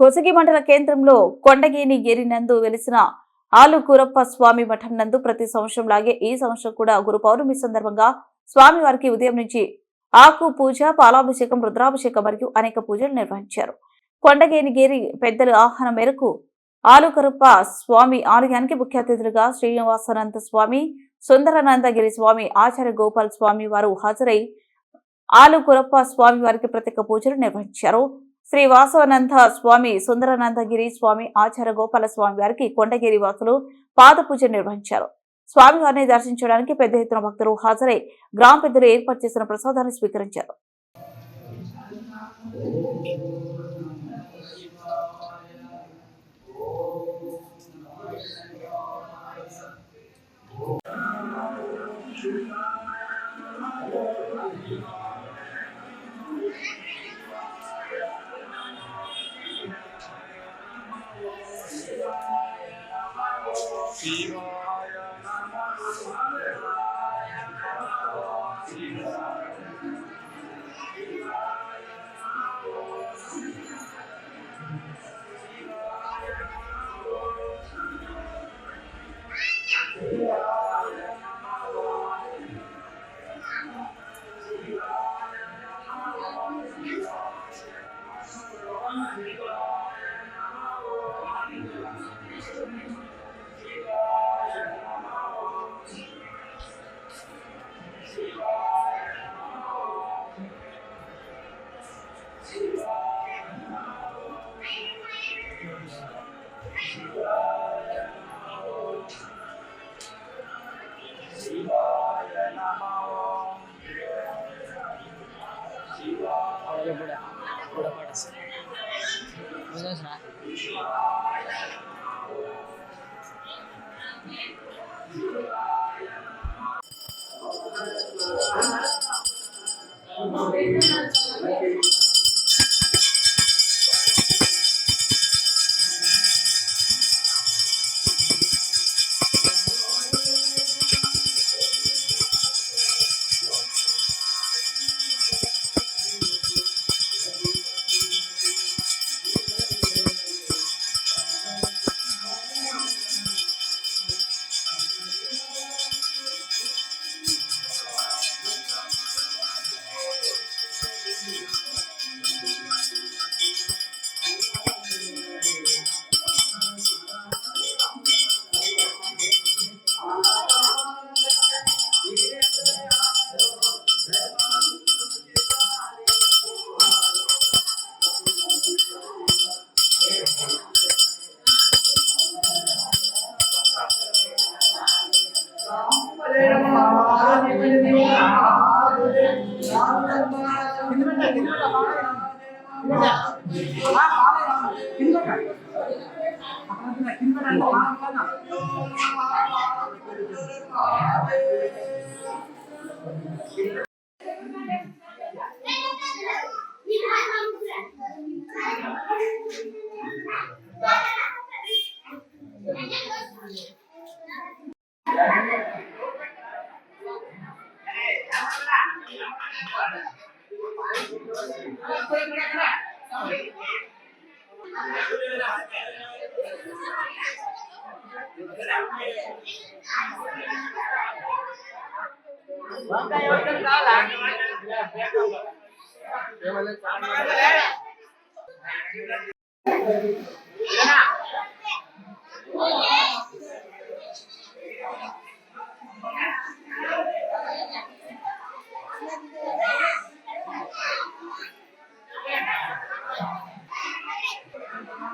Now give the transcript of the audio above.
కొసగి మండల కేంద్రంలో కొండగేని గిరినందు వెలిసిన ఆలుకూరప్ప స్వామి మఠం నందు ప్రతి సంవత్సరం లాగే ఈ సంవత్సరం కూడా గురు పౌర్ణమి సందర్భంగా స్వామివారికి ఉదయం నుంచి ఆకు పూజ, పాలాభిషేకం, రుద్రాభిషేకం మరియు అనేక పూజలు నిర్వహించారు. కొండగేని గిరి పెద్దల ఆహ్వానం మేరకు ఆలుకూరప్ప స్వామి ఆలయానికి ముఖ్య అతిథులుగా శ్రీనివాసానంద స్వామి, సుందరానందగిరి స్వామి, ఆచార్య గోపాల్ స్వామి వారు హాజరై ఆలుకూరప్ప స్వామి వారికి ప్రత్యేక పూజలు నిర్వహించారు. శ్రీ వాసవానంద స్వామి, సుందరానందగిరి స్వామి, ఆచార్య గోపాల స్వామి వారికి కొండగిరి వాసులు పాద పూజ నిర్వహించారు. స్వామివారిని దర్శించడానికి పెద్ద ఎత్తున భక్తులు హాజరై గ్రామ పెద్దలు ఏర్పాటు చేసిన ప్రసాదాన్ని స్వీకరించారు.